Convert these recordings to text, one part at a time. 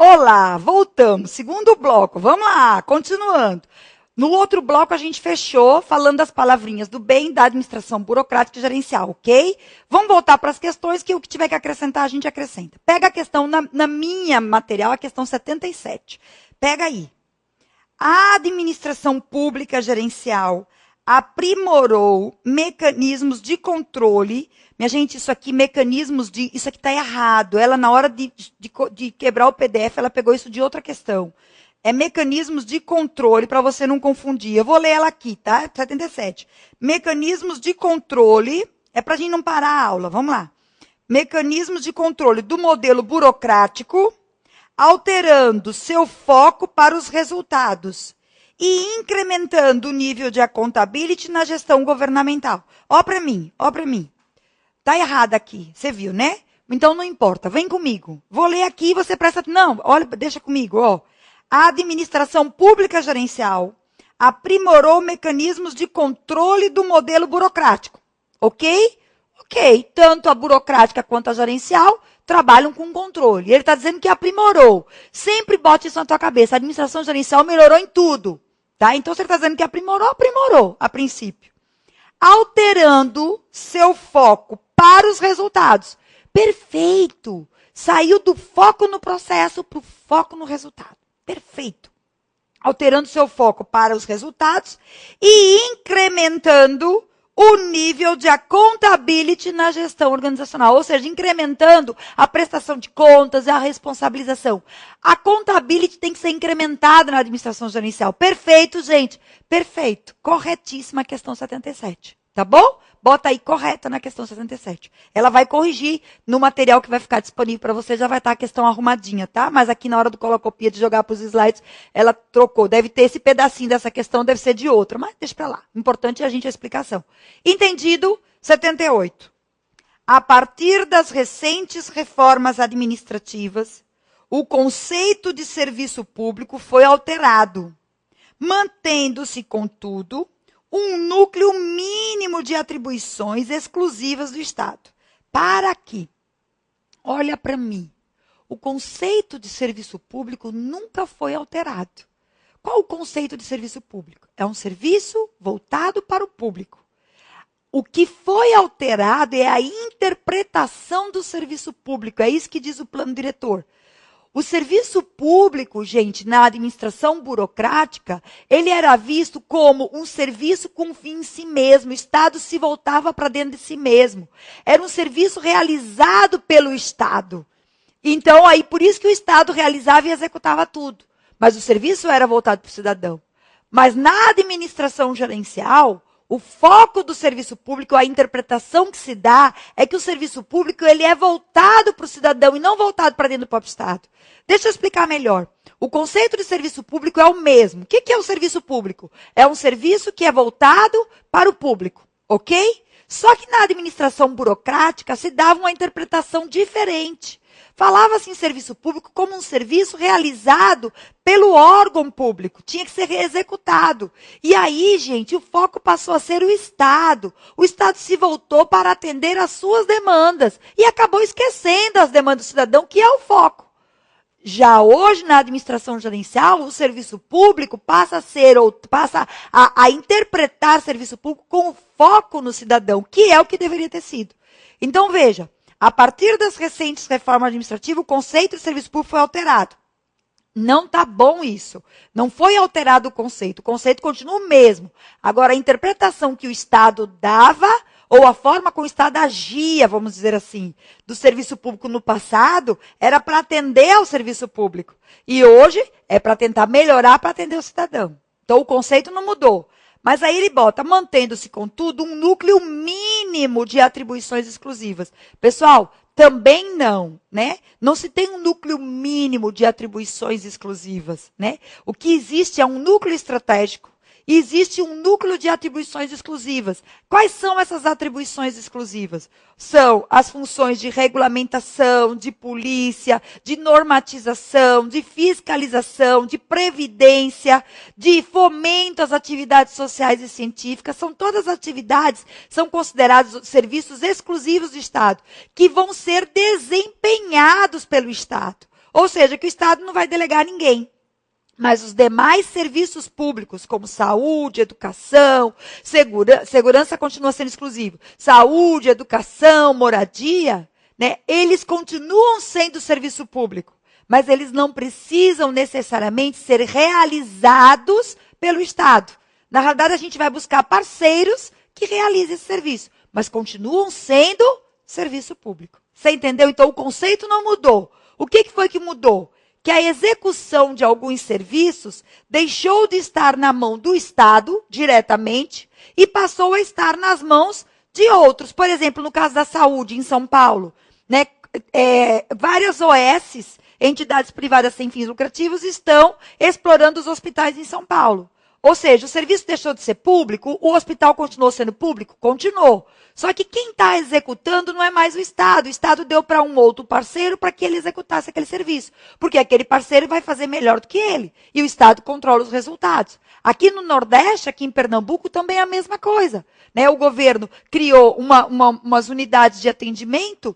Olá, voltamos. Segundo bloco, vamos lá, continuando. No outro bloco, a gente fechou falando das palavrinhas do bem da administração burocrática e gerencial, ok? Vamos voltar para as questões que o que tiver que acrescentar, a gente acrescenta. Pega a questão, na minha material, a questão 77. Pega aí. A administração pública gerencial aprimorou mecanismos de controle. Minha gente, isso aqui, isso aqui está errado. Ela, na hora de quebrar o PDF, ela pegou isso de outra questão. É mecanismos de controle, para você não confundir. Eu vou ler ela aqui, tá? 77. Mecanismos de controle, é para a gente não parar a aula, vamos lá. Mecanismos de controle do modelo burocrático, alterando seu foco para os resultados e incrementando o nível de accountability na gestão governamental. Ó para mim. Tá errado aqui, você viu, né? Então não importa, vem comigo. Vou ler aqui e você presta... Não, olha, deixa comigo, ó. A administração pública gerencial aprimorou mecanismos de controle do modelo burocrático. Ok? Ok. Tanto a burocrática quanto a gerencial trabalham com controle. Ele está dizendo que aprimorou. Sempre bote isso na tua cabeça. A administração gerencial melhorou em tudo. Tá? Então, se ele está dizendo que aprimorou, a princípio. Alterando seu foco para os resultados. Perfeito. Saiu do foco no processo para o foco no resultado. Perfeito. Alterando seu foco para os resultados e incrementando o nível de accountability na gestão organizacional. Ou seja, incrementando a prestação de contas e a responsabilização. A accountability tem que ser incrementada na administração gerencial. Perfeito, gente. Perfeito. Corretíssima a questão 77. Tá bom? Bota aí correta na questão 77. Ela vai corrigir no material que vai ficar disponível para você, já vai estar a questão arrumadinha, tá? Mas aqui na hora do colocopia de jogar para os slides, ela trocou. Deve ter esse pedacinho dessa questão, deve ser de outra, mas deixa para lá. Importante é a gente a explicação. Entendido? 78. A partir das recentes reformas administrativas, o conceito de serviço público foi alterado, mantendo-se, contudo, um núcleo mínimo de atribuições exclusivas do Estado. Para quê? Olha para mim. O conceito de serviço público nunca foi alterado. Qual o conceito de serviço público? É um serviço voltado para o público. O que foi alterado é a interpretação do serviço público. É isso que diz o plano diretor. O serviço público, gente, na administração burocrática, ele era visto como um serviço com fim em si mesmo. O Estado se voltava para dentro de si mesmo. Era um serviço realizado pelo Estado. Então, aí, por isso que o Estado realizava e executava tudo. Mas o serviço era voltado para o cidadão. Mas na administração gerencial, o foco do serviço público, a interpretação que se dá, é que o serviço público ele é voltado para o cidadão e não voltado para dentro do próprio Estado. Deixa eu explicar melhor. O conceito de serviço público é o mesmo. O que é o serviço público? É um serviço que é voltado para o público, ok? Só que na administração burocrática se dava uma interpretação diferente. Falava-se em serviço público como um serviço realizado pelo órgão público. Tinha que ser executado. E aí, gente, o foco passou a ser o Estado. O Estado se voltou para atender às suas demandas. E acabou esquecendo as demandas do cidadão, que é o foco. Já hoje, na administração gerencial, o serviço público passa a interpretar serviço público com foco no cidadão, que é o que deveria ter sido. Então, veja. A partir das recentes reformas administrativas, o conceito de serviço público foi alterado. Não está bom isso. Não foi alterado o conceito continua o mesmo. Agora, a interpretação que o Estado dava, ou a forma como o Estado agia, vamos dizer assim, do serviço público no passado, era para atender ao serviço público. E hoje é para tentar melhorar para atender o cidadão. Então, o conceito não mudou. Mas aí ele bota, mantendo-se, contudo, um núcleo mínimo de atribuições exclusivas. Pessoal, também não, né? Não se tem um núcleo mínimo de atribuições exclusivas, né? O que existe é um núcleo estratégico e existe um núcleo de atribuições exclusivas. Quais são essas atribuições exclusivas? São as funções de regulamentação, de polícia, de normatização, de fiscalização, de previdência, de fomento às atividades sociais e científicas. São todas atividades, são considerados serviços exclusivos do Estado, que vão ser desempenhados pelo Estado. Ou seja, que o Estado não vai delegar a ninguém. Mas os demais serviços públicos, como saúde, educação, segurança continua sendo exclusivo. Saúde, educação, moradia, né, eles continuam sendo serviço público. Mas eles não precisam necessariamente ser realizados pelo Estado. Na realidade, a gente vai buscar parceiros que realizem esse serviço, mas continuam sendo serviço público. Você entendeu? Então, o conceito não mudou. O que foi que mudou? Que a execução de alguns serviços deixou de estar na mão do Estado, diretamente, e passou a estar nas mãos de outros. Por exemplo, no caso da saúde, em São Paulo, né, várias OS, entidades privadas sem fins lucrativos, estão explorando os hospitais em São Paulo. Ou seja, o serviço deixou de ser público, o hospital continuou sendo público? Continuou. Só que quem está executando não é mais o Estado. O Estado deu para um outro parceiro para que ele executasse aquele serviço. Porque aquele parceiro vai fazer melhor do que ele. E o Estado controla os resultados. Aqui no Nordeste, aqui em Pernambuco, também é a mesma coisa. Né? O governo criou umas unidades de atendimento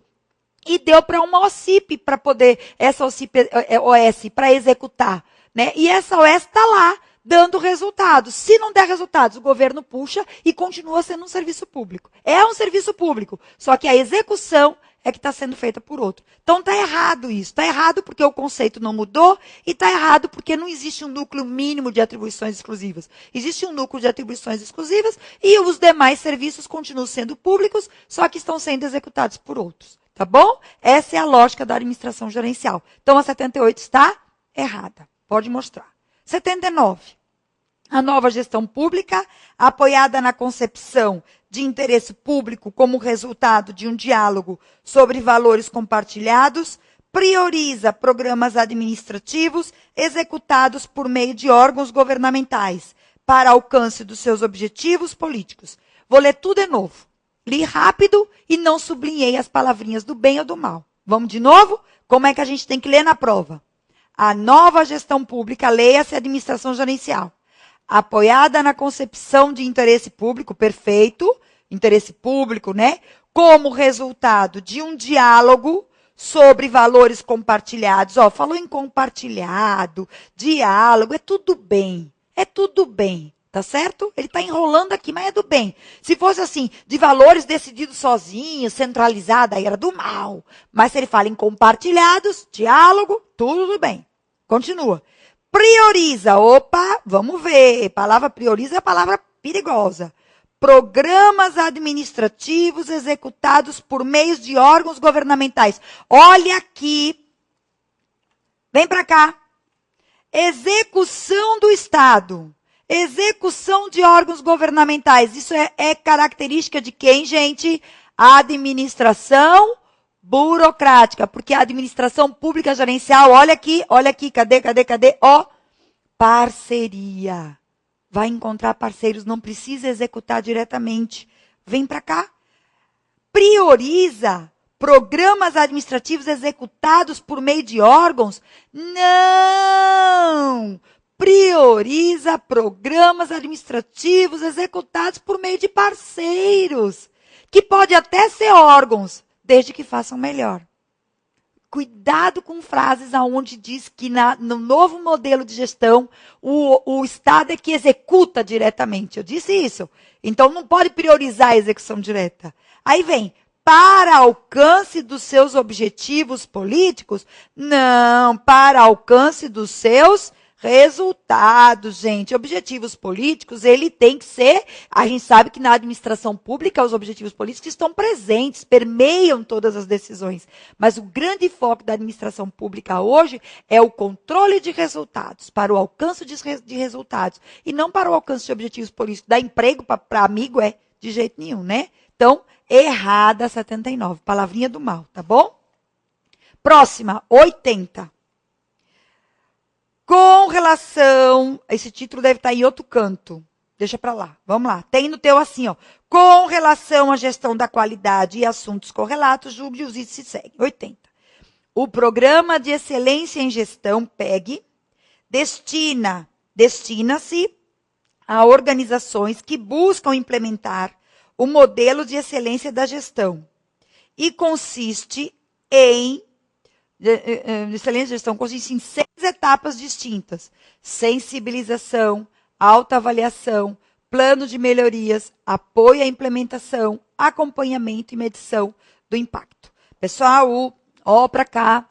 e deu para uma OCIP para poder, essa OCIP, OS, para executar. Né? E essa OS está lá, dando resultados. Se não der resultados, o governo puxa e continua sendo um serviço público. É um serviço público, só que a execução é que está sendo feita por outro. Então está errado isso. Está errado porque o conceito não mudou e está errado porque não existe um núcleo mínimo de atribuições exclusivas. Existe um núcleo de atribuições exclusivas e os demais serviços continuam sendo públicos, só que estão sendo executados por outros. Tá bom? Essa é a lógica da administração gerencial. Então a 78 está errada. Pode mostrar. 79. A nova gestão pública, apoiada na concepção de interesse público como resultado de um diálogo sobre valores compartilhados, prioriza programas administrativos executados por meio de órgãos governamentais para alcance dos seus objetivos políticos. Vou ler tudo de novo. Li rápido e não sublinhei as palavrinhas do bem ou do mal. Vamos de novo? Como é que a gente tem que ler na prova? A nova gestão pública, leia-se administração gerencial, apoiada na concepção de interesse público, perfeito, interesse público, né? Como resultado de um diálogo sobre valores compartilhados. Ó, falou em compartilhado, diálogo, é tudo bem, tá certo? Ele está enrolando aqui, mas é do bem. Se fosse assim, de valores decididos sozinhos, centralizado, aí era do mal. Mas se ele fala em compartilhados, diálogo, tudo bem. Continua. Prioriza, opa, vamos ver. A palavra prioriza é a palavra perigosa. Programas administrativos executados por meios de órgãos governamentais. Olha aqui. Vem para cá. Execução do Estado. Execução de órgãos governamentais. Isso é característica de quem, gente? Administração burocrática. Porque a administração pública gerencial, olha aqui, cadê? Ó, parceria. Vai encontrar parceiros, não precisa executar diretamente. Vem para cá. Prioriza programas administrativos executados por meio de órgãos? Não! Prioriza programas administrativos executados por meio de parceiros, que pode até ser órgãos, desde que façam melhor. Cuidado com frases aonde diz que no novo modelo de gestão, o Estado é que executa diretamente. Eu disse isso. Então, não pode priorizar a execução direta. Aí vem, para alcance dos seus objetivos políticos? Não, para alcance dos seus resultados, gente. Objetivos políticos, ele tem que ser, a gente sabe que na administração pública os objetivos políticos estão presentes, permeiam todas as decisões. Mas o grande foco da administração pública hoje é o controle de resultados, para o alcance de resultados, e não para o alcance de objetivos políticos. Dar emprego para amigo de jeito nenhum, né? Então, errada 79, palavrinha do mal, tá bom? Próxima, 80. Com relação, esse título deve estar em outro canto, deixa para lá, vamos lá. Tem no teu assim, ó, com relação à gestão da qualidade e assuntos correlatos, julgue os itens se seguem. 80. O Programa de Excelência em Gestão, PEG, destina-se a organizações que buscam implementar o modelo de excelência da gestão e consiste em Excelência de gestão consiste em 6 etapas distintas: sensibilização, autoavaliação, plano de melhorias, apoio à implementação, acompanhamento e medição do impacto. Pessoal, ó para cá.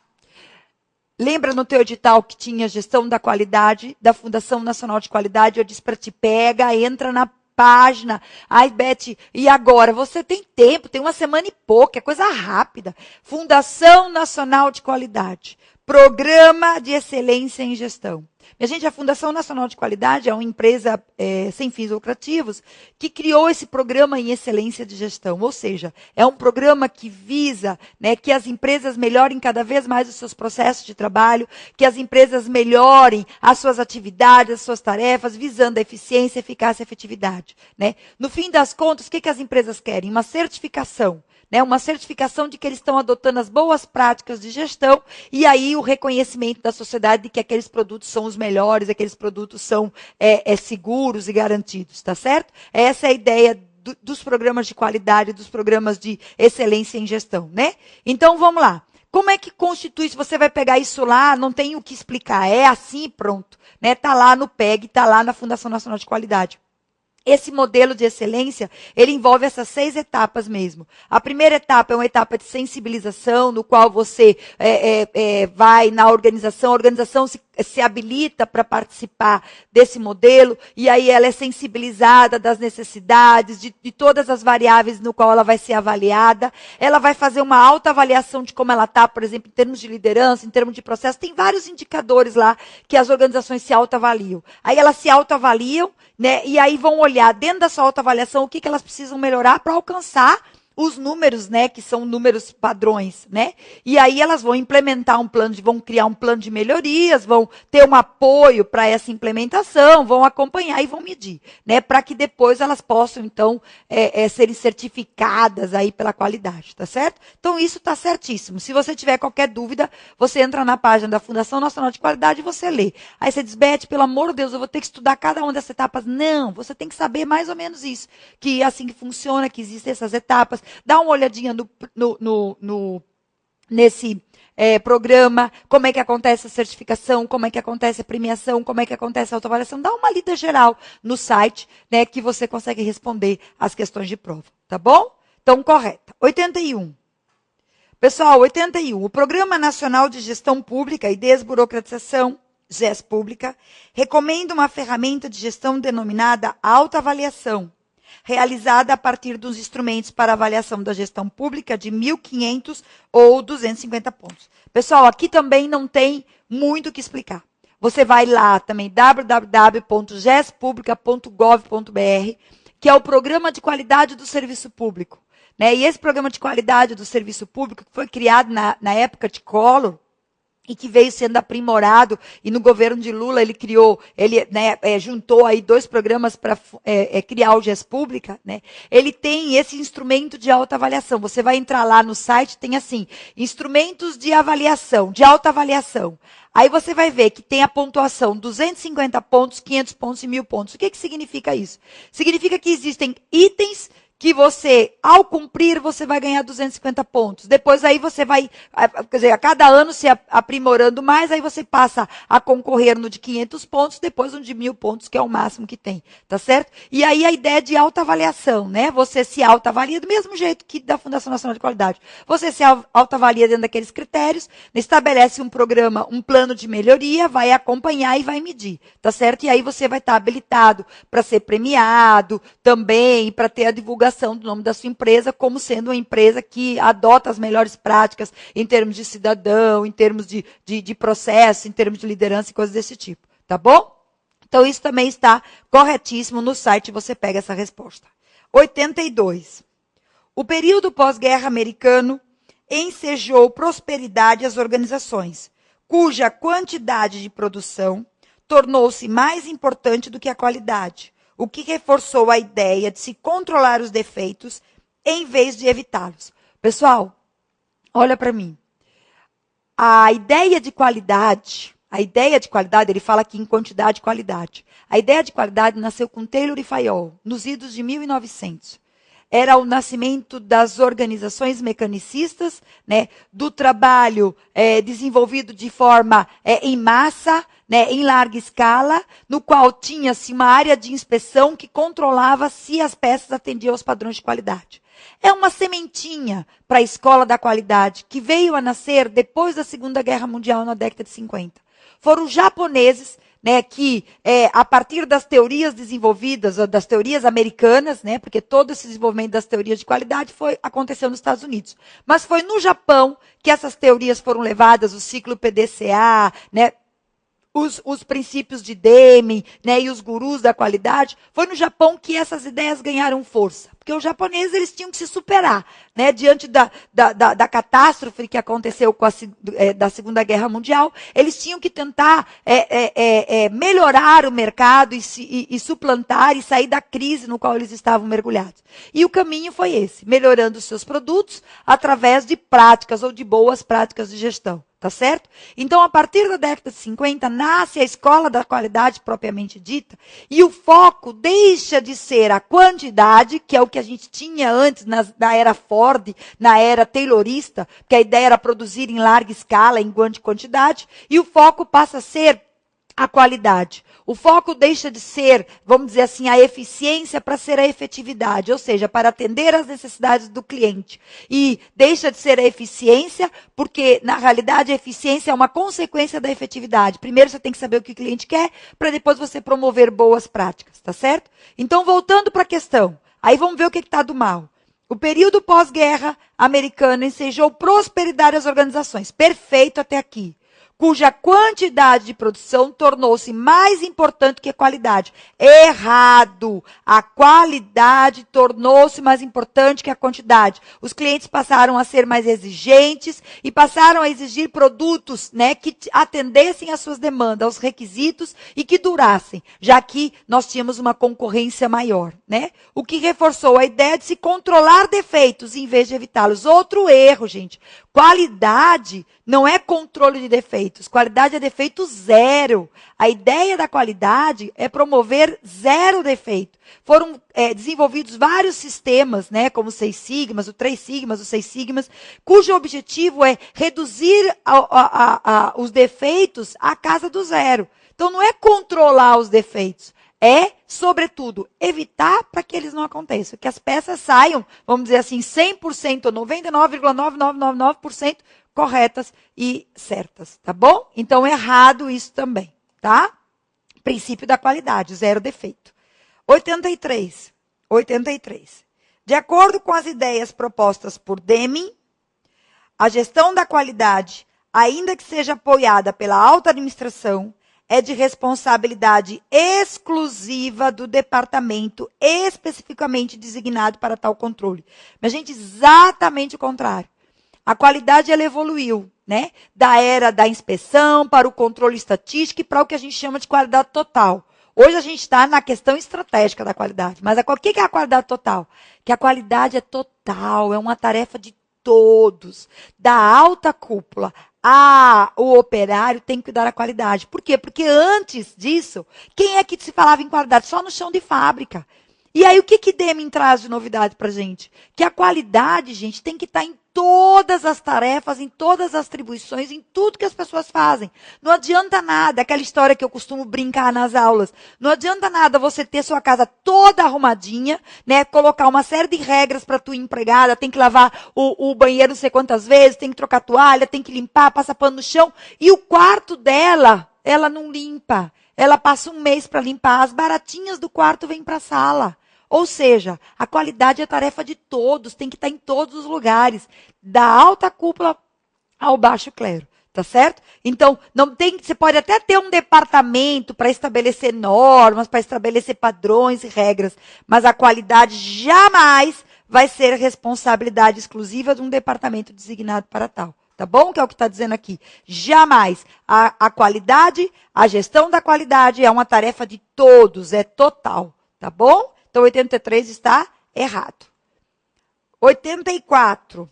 Lembra no teu edital que tinha gestão da qualidade, da Fundação Nacional de Qualidade? Eu disse para ti, pega, entra na página. Ai, Beth, e agora? Você tem tempo, tem uma semana e pouco, é coisa rápida. Fundação Nacional de Qualidade. Programa de Excelência em Gestão. Minha gente, a Fundação Nacional de Qualidade é uma empresa sem fins lucrativos que criou esse programa em excelência de gestão. Ou seja, é um programa que visa, né, que as empresas melhorem cada vez mais os seus processos de trabalho, que as empresas melhorem as suas atividades, as suas tarefas, visando a eficiência, eficácia e efetividade. Né? No fim das contas, o que as empresas querem? Uma certificação. Uma certificação de que eles estão adotando as boas práticas de gestão e aí o reconhecimento da sociedade de que aqueles produtos são os melhores, aqueles produtos são seguros e garantidos, tá certo? Essa é a ideia dos programas de qualidade, dos programas de excelência em gestão, né? Então, vamos lá. Como é que constitui isso? Você vai pegar isso lá, não tem o que explicar, é assim pronto. Né? Tá lá no PEG, tá lá na Fundação Nacional de Qualidade. Esse modelo de excelência, ele envolve essas 6 etapas mesmo. A primeira etapa é uma etapa de sensibilização, no qual você vai na organização, a organização se habilita para participar desse modelo, e aí ela é sensibilizada das necessidades, de todas as variáveis no qual ela vai ser avaliada. Ela vai fazer uma autoavaliação de como ela está, por exemplo, em termos de liderança, em termos de processo. Tem vários indicadores lá que as organizações se autoavaliam. Aí elas se autoavaliam, né, e aí vão olhar dentro da sua autoavaliação o que elas precisam melhorar para alcançar os números, né, que são números padrões, né? E aí elas vão implementar vão criar um plano de melhorias, vão ter um apoio para essa implementação, vão acompanhar e vão medir, né, para que depois elas possam, então, serem certificadas aí pela qualidade, tá certo? Então, isso tá certíssimo. Se você tiver qualquer dúvida, você entra na página da Fundação Nacional de Qualidade e você lê. Aí você diz, Beth, pelo amor de Deus, eu vou ter que estudar cada uma dessas etapas. Não, você tem que saber mais ou menos isso, que é assim que funciona, que existem essas etapas. Dá uma olhadinha nesse programa, como é que acontece a certificação, como é que acontece a premiação, como é que acontece a autoavaliação. Dá uma lida geral no site, né, que você consegue responder as questões de prova, tá bom? Então, correta. 81. Pessoal, 81. O Programa Nacional de Gestão Pública e Desburocratização, GES Pública, recomenda uma ferramenta de gestão denominada autoavaliação, realizada a partir dos instrumentos para avaliação da gestão pública de 1.500 ou 250 pontos. Pessoal, aqui também não tem muito o que explicar. Você vai lá também, www.gespublica.gov.br, que é o Programa de Qualidade do Serviço Público. Né? E esse Programa de Qualidade do Serviço Público, que foi criado na época de Collor, e que veio sendo aprimorado, e no governo de Lula ele juntou aí 2 programas para criar o GES Pública, né? Ele tem esse instrumento de autoavaliação. Você vai entrar lá no site, tem assim, instrumentos de avaliação, de autoavaliação. Aí você vai ver que tem a pontuação 250 pontos, 500 pontos e 1.000 pontos. O que significa isso? Significa que existem itens que você, ao cumprir, você vai ganhar 250 pontos. Depois aí você vai, quer dizer, a cada ano se aprimorando mais, aí você passa a concorrer no de 500 pontos, depois no de 1.000 pontos, que é o máximo que tem, tá certo? E aí a ideia de autoavaliação, né? Você se autoavalia do mesmo jeito que da Fundação Nacional de Qualidade. Você se autoavalia dentro daqueles critérios, estabelece um programa, um plano de melhoria, vai acompanhar e vai medir, tá certo? E aí você vai estar habilitado para ser premiado também, para ter a divulgação do nome da sua empresa como sendo uma empresa que adota as melhores práticas em termos de cidadão, em termos de processo, em termos de liderança e coisas desse tipo, tá bom? Então, isso também está corretíssimo no site, você pega essa resposta. 82. O período pós-guerra americano ensejou prosperidade às organizações, cuja quantidade de produção tornou-se mais importante do que a qualidade, o que reforçou a ideia de se controlar os defeitos em vez de evitá-los. Pessoal, olha para mim. A ideia de qualidade, ele fala aqui em quantidade e qualidade. A ideia de qualidade nasceu com Taylor e Fayol, nos idos de 1900. era o nascimento das organizações mecanicistas, né, do trabalho desenvolvido de forma em massa, né, em larga escala, no qual tinha-se uma área de inspeção que controlava se as peças atendiam aos padrões de qualidade. É uma sementinha para a escola da qualidade que veio a nascer depois da Segunda Guerra Mundial, na década de 50. Foram os japoneses, né, que a partir das teorias desenvolvidas, das teorias americanas, né, porque todo esse desenvolvimento das teorias de qualidade aconteceu nos Estados Unidos. Mas foi no Japão que essas teorias foram levadas, o ciclo PDCA, né, os princípios de Deming, né, e os gurus da qualidade, foi no Japão que essas ideias ganharam força. Porque os japoneses eles tinham que se superar, né, diante da catástrofe que aconteceu com da Segunda Guerra Mundial. Eles tinham que tentar melhorar o mercado e suplantar e sair da crise no qual eles estavam mergulhados. E o caminho foi esse, melhorando os seus produtos através de práticas ou de boas práticas de gestão. Tá certo? Então, a partir da década de 50, nasce a escola da qualidade propriamente dita, e o foco deixa de ser a quantidade, que é o que a gente tinha antes na era Ford, na era taylorista, que a ideia era produzir em larga escala, em grande quantidade, e o foco passa a ser a qualidade. O foco deixa de ser, vamos dizer assim, a eficiência para ser a efetividade, ou seja, para atender às necessidades do cliente. E deixa de ser a eficiência, porque, na realidade, a eficiência é uma consequência da efetividade. Primeiro você tem que saber o que o cliente quer, para depois você promover boas práticas, tá certo? Então, voltando para a questão, aí vamos ver o que está do mal. O período pós-guerra americano ensejou prosperidade às organizações. Perfeito até aqui. Cuja quantidade de produção tornou-se mais importante que a qualidade. Errado! A qualidade tornou-se mais importante que a quantidade. Os clientes passaram a ser mais exigentes e passaram a exigir produtos, né, que atendessem às suas demandas, aos requisitos e que durassem, já que nós tínhamos uma concorrência maior, né? O que reforçou a ideia de se controlar defeitos em vez de evitá-los. Outro erro, gente. Qualidade não é controle de defeitos. Qualidade é defeito zero. A ideia da qualidade é promover zero defeito. Foram desenvolvidos vários sistemas, né, como o 6 Sigmas, o 3 Sigmas, o 6 Sigmas, cujo objetivo é reduzir os defeitos à casa do zero. Então, não é controlar os defeitos. É, sobretudo, evitar para que eles não aconteçam. Que as peças saiam, vamos dizer assim, 100% ou 99,9999% corretas e certas, tá bom? Então, errado isso também, tá? Princípio da qualidade, zero defeito. 83. De acordo com as ideias propostas por Deming, a gestão da qualidade, ainda que seja apoiada pela alta administração, é de responsabilidade exclusiva do departamento especificamente designado para tal controle. Mas, gente, exatamente o contrário. A qualidade, ela evoluiu, né? Da era da inspeção para o controle estatístico e para o que a gente chama de qualidade total. Hoje a gente está na questão estratégica da qualidade. Mas o que é a qualidade total? Que a qualidade é total, é uma tarefa de todos, da alta cúpula. O operário tem que cuidar da qualidade. Por quê? Porque antes disso, quem é que se falava em qualidade? Só no chão de fábrica. E aí, o que Deming traz de novidade para a gente? Que a qualidade, gente, tem que estar em todas as tarefas, em todas as atribuições, em tudo que as pessoas fazem. Não adianta nada, aquela história que eu costumo brincar nas aulas, não adianta nada você ter sua casa toda arrumadinha, né, colocar uma série de regras para tua empregada, tem que lavar o banheiro não sei quantas vezes, tem que trocar toalha, tem que limpar, passar pano no chão, e o quarto dela, ela não limpa. Ela passa um mês para limpar, as baratinhas do quarto vêm para a sala. Ou seja, a qualidade é tarefa de todos, tem que estar em todos os lugares, da alta cúpula ao baixo clero, tá certo? Então, você pode até ter um departamento para estabelecer normas, para estabelecer padrões e regras, mas a qualidade jamais vai ser responsabilidade exclusiva de um departamento designado para tal. Tá bom? Que é o que está dizendo aqui. Jamais. A qualidade, a gestão da qualidade é uma tarefa de todos, é total. Tá bom? Então, 83 está errado. 84.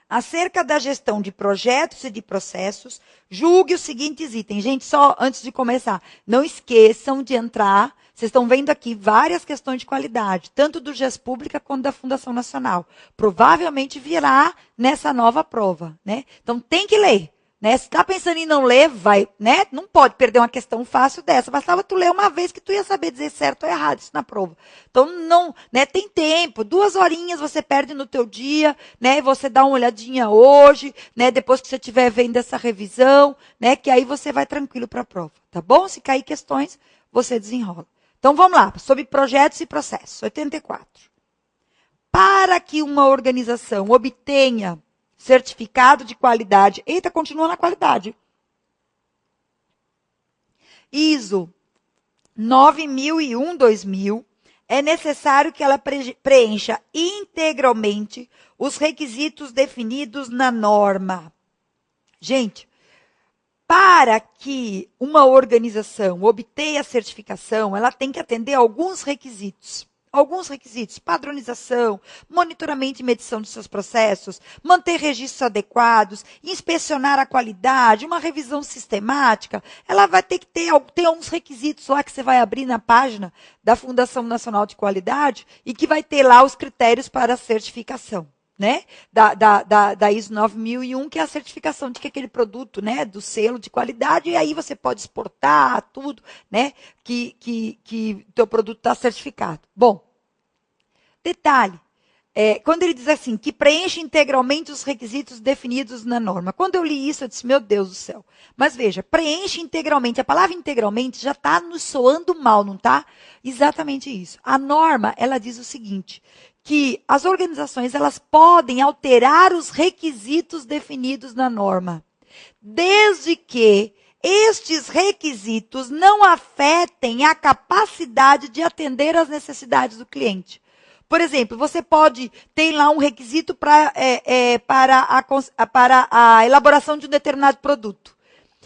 Acerca da gestão de projetos e de processos, julgue os seguintes itens. Gente, só antes de começar, não esqueçam de entrar. Vocês estão vendo aqui várias questões de qualidade, tanto do GES Pública quanto da Fundação Nacional. Provavelmente virá nessa nova prova, né? Então, tem que ler. Né? Se está pensando em não ler, vai, né? Não pode perder uma questão fácil dessa. Bastava tu ler uma vez que tu ia saber dizer certo ou errado isso na prova. Então, não, né? Tem tempo. 2 horinhas você perde no teu dia, né? Você dá uma olhadinha hoje, né? Depois que você estiver vendo essa revisão, né? Que aí você vai tranquilo para a prova, tá bom? Se cair questões, você desenrola. Então, vamos lá. Sobre projetos e processos. 84. Para que uma organização obtenha certificado de qualidade. Eita, continua na qualidade. ISO 9001-2000, é necessário que ela preencha integralmente os requisitos definidos na norma. Gente, para que uma organização obtenha a certificação, ela tem que atender a alguns requisitos. Alguns requisitos: padronização, monitoramento e medição de seus processos, manter registros adequados, inspecionar a qualidade, uma revisão sistemática. Ela vai ter que ter uns requisitos lá que você vai abrir na página da Fundação Nacional de Qualidade e que vai ter lá os critérios para a certificação, né? Da ISO 9001, que é a certificação de que aquele produto, né, do selo de qualidade, e aí você pode exportar tudo, né, que teu produto está certificado. Bom, detalhe, quando ele diz assim, que preenche integralmente os requisitos definidos na norma. Quando eu li isso, eu disse, meu Deus do céu. Mas veja, preenche integralmente. A palavra integralmente já está nos soando mal, não está? Exatamente isso. A norma, ela diz o seguinte, que as organizações elas podem alterar os requisitos definidos na norma, desde que estes requisitos não afetem a capacidade de atender às necessidades do cliente. Por exemplo, você pode ter lá um requisito para a elaboração de um determinado produto.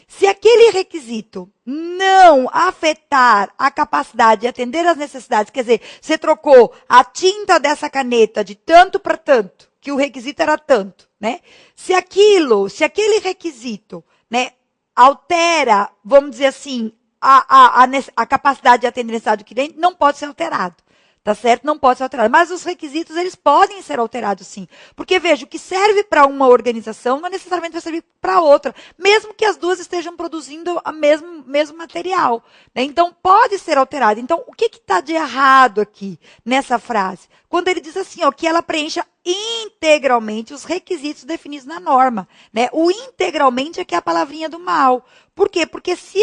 Se aquele requisito não afetar a capacidade de atender às necessidades, quer dizer, você trocou a tinta dessa caneta de tanto para tanto, que o requisito era tanto, né? Se aquele requisito, né, altera, vamos dizer assim, a capacidade de atender a necessidade do cliente, não pode ser alterado. Tá certo? Não pode ser alterado. Mas os requisitos, eles podem ser alterados, sim. Porque, veja, o que serve para uma organização não necessariamente vai servir para outra, mesmo que as duas estejam produzindo o mesmo material, né? Então, pode ser alterado. Então, o que está de errado aqui nessa frase? Quando ele diz assim, ó, que ela preencha integralmente os requisitos definidos na norma, né? O integralmente é que é a palavrinha do mal. Por quê? Porque se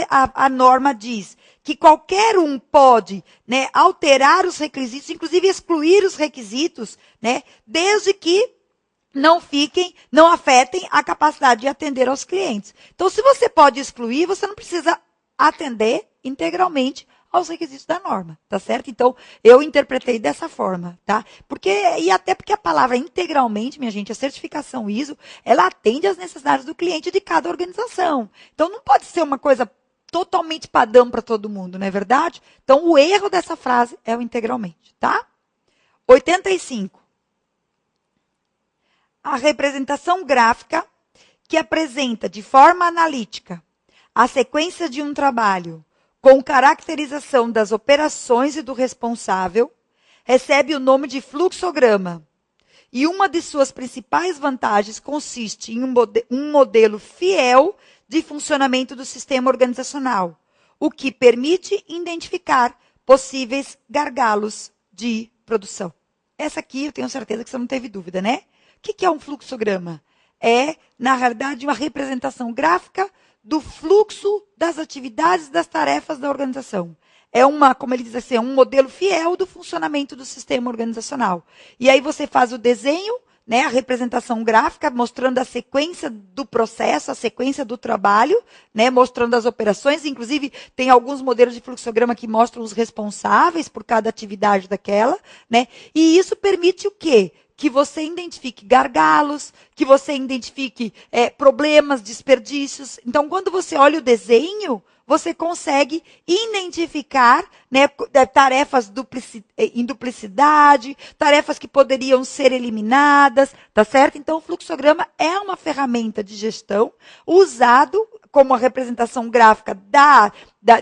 a norma diz que qualquer um pode, né, alterar os requisitos, inclusive excluir os requisitos, né, desde que não afetem a capacidade de atender aos clientes. Então, se você pode excluir, você não precisa atender integralmente aos requisitos da norma, tá certo? Então, eu interpretei dessa forma, tá? E até porque a palavra integralmente, minha gente, a certificação ISO, ela atende às necessidades do cliente de cada organização. Então, não pode ser uma coisa totalmente padrão para todo mundo, não é verdade? Então, o erro dessa frase é o integralmente, tá? 85. A representação gráfica que apresenta de forma analítica a sequência de um trabalho com caracterização das operações e do responsável recebe o nome de fluxograma. E uma de suas principais vantagens consiste em um modelo fiel de funcionamento do sistema organizacional, o que permite identificar possíveis gargalos de produção. Essa aqui eu tenho certeza que você não teve dúvida, né? O que é um fluxograma? É, na realidade, uma representação gráfica do fluxo das atividades, das tarefas da organização. É como ele diz assim, um modelo fiel do funcionamento do sistema organizacional. E aí você faz o desenho, né, a representação gráfica, mostrando a sequência do processo, a sequência do trabalho, né, mostrando as operações. Inclusive, tem alguns modelos de fluxograma que mostram os responsáveis por cada atividade daquela, né? E isso permite o quê? Que você identifique gargalos, que você identifique problemas, desperdícios. Então, quando você olha o desenho, você consegue identificar, né, tarefas em duplicidade, tarefas que poderiam ser eliminadas, tá certo? Então, o fluxograma é uma ferramenta de gestão usado como a representação gráfica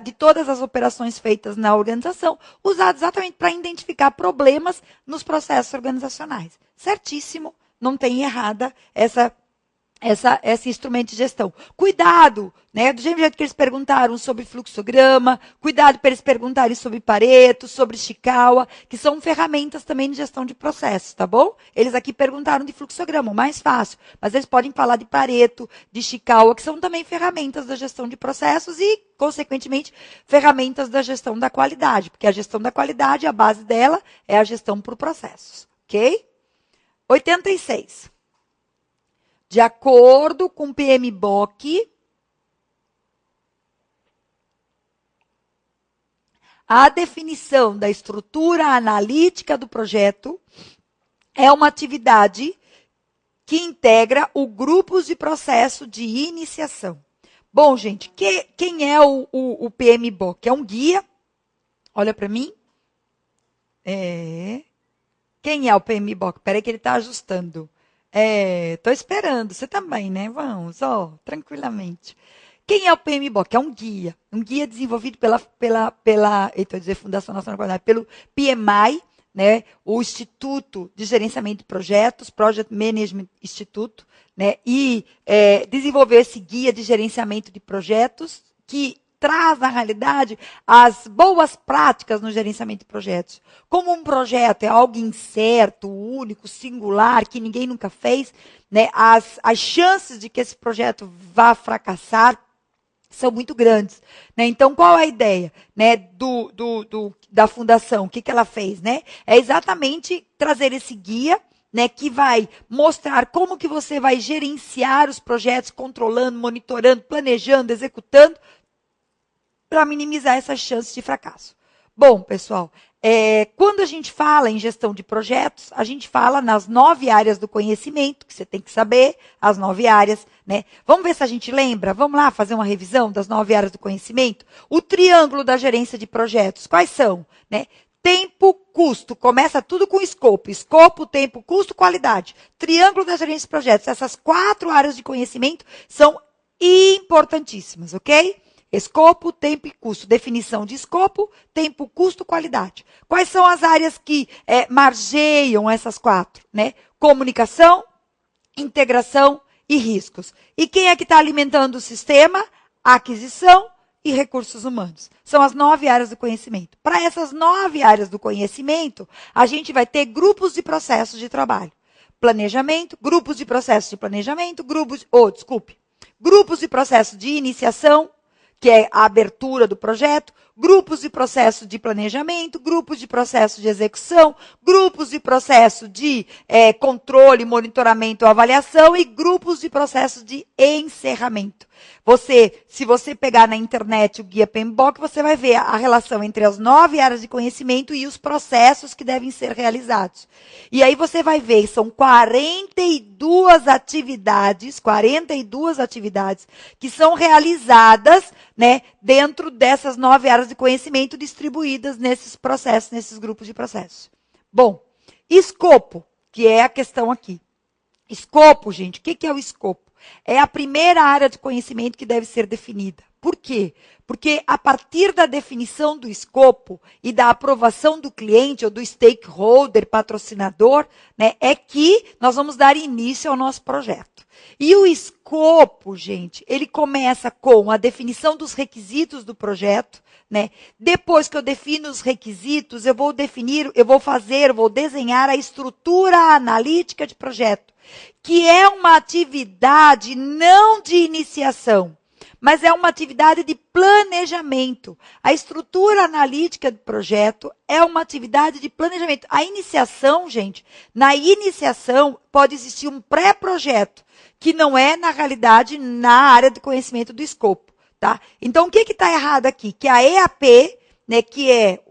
de todas as operações feitas na organização, usado exatamente para identificar problemas nos processos organizacionais. Certíssimo, não tem errada esse instrumento de gestão. Cuidado, né? Do jeito que eles perguntaram sobre fluxograma, cuidado para eles perguntarem sobre Pareto, sobre Ishikawa, que são ferramentas também de gestão de processos, tá bom? Eles aqui perguntaram de fluxograma, o mais fácil, mas eles podem falar de Pareto, de Ishikawa, que são também ferramentas da gestão de processos e, consequentemente, ferramentas da gestão da qualidade, porque a gestão da qualidade, a base dela é a gestão por processos, ok? 86. De acordo com o PMBOK, a definição da estrutura analítica do projeto é uma atividade que integra o grupos de processo de iniciação. Bom, gente, quem é o PMBOK? É um guia. Olha para mim. Quem é o PMBOK? Espera aí que ele está ajustando. Estou esperando. Você também, né? Vamos, tranquilamente. Quem é o PMBOK? É um guia desenvolvido pela Fundação Nacional da Qualidade, pelo PMI, né? O Instituto de Gerenciamento de Projetos, Project Management Instituto, né? E desenvolveu esse guia de gerenciamento de projetos que traz, na realidade, as boas práticas no gerenciamento de projetos. Como um projeto é algo incerto, único, singular, que ninguém nunca fez, né, as chances de que esse projeto vá fracassar são muito grandes. Né? Então, qual é a ideia, né, da fundação? O que ela fez? Né? É exatamente trazer esse guia, né, que vai mostrar como que você vai gerenciar os projetos, controlando, monitorando, planejando, executando, para minimizar essas chances de fracasso. Bom, pessoal, quando a gente fala em gestão de projetos, a gente fala nas 9 áreas do conhecimento, que você tem que saber, as 9 áreas, né? Vamos ver se a gente lembra? Vamos lá fazer uma revisão das 9 áreas do conhecimento? O triângulo da gerência de projetos, quais são? Né? Tempo, custo, começa tudo com escopo. Escopo, tempo, custo, qualidade. Triângulo da gerência de projetos. Essas 4 áreas de conhecimento são importantíssimas, ok? Escopo, tempo e custo. Definição de escopo, tempo, custo, qualidade. Quais são as áreas que margeiam essas 4? Né? Comunicação, integração e riscos. E quem é que está alimentando o sistema? Aquisição e recursos humanos. São as 9 áreas do conhecimento. Para essas 9 áreas do conhecimento, a gente vai ter grupos de processos de trabalho. Planejamento, grupos de processos de planejamento, grupos de processos de iniciação, que é a abertura do projeto, grupos de processo de planejamento, grupos de processo de execução, grupos de processo de controle, monitoramento, avaliação e grupos de processo de encerramento. Se você pegar na internet o guia PMBOK, você vai ver a relação entre as 9 áreas de conhecimento e os processos que devem ser realizados. E aí você vai ver, são 42 atividades que são realizadas, né, dentro dessas 9 áreas de conhecimento distribuídas nesses processos, nesses grupos de processos. Bom, escopo, que é a questão aqui. Escopo, gente, o que é o escopo? É a primeira área de conhecimento que deve ser definida. Por quê? Porque a partir da definição do escopo e da aprovação do cliente ou do stakeholder, patrocinador, né, é que nós vamos dar início ao nosso projeto. E o escopo, gente, ele começa com a definição dos requisitos do projeto, né? Depois que eu defino os requisitos, eu vou desenhar a estrutura analítica de projeto, que é uma atividade não de iniciação, mas é uma atividade de planejamento. A estrutura analítica do projeto é uma atividade de planejamento. A iniciação, gente, na iniciação pode existir um pré-projeto, que não é, na realidade, na área de conhecimento do escopo. Tá? Então, o que está errado aqui? Que a EAP, né, que é...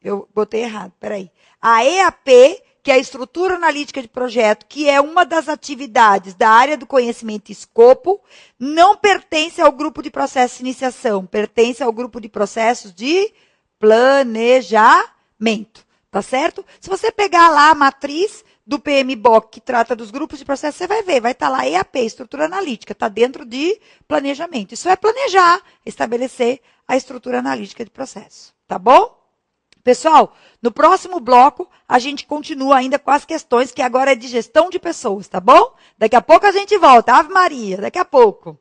eu botei errado, peraí. A EAP, que a estrutura analítica de projeto, que é uma das atividades da área do conhecimento e escopo, não pertence ao grupo de processos de iniciação, pertence ao grupo de processos de planejamento, tá certo? Se você pegar lá a matriz do PMBOK, que trata dos grupos de processo, você vai ver, vai estar lá EAP, estrutura analítica, está dentro de planejamento. Isso é planejar, estabelecer a estrutura analítica de processo, tá bom? Pessoal, no próximo bloco, a gente continua ainda com as questões que agora é de gestão de pessoas, tá bom? Daqui a pouco a gente volta. Ave Maria, daqui a pouco.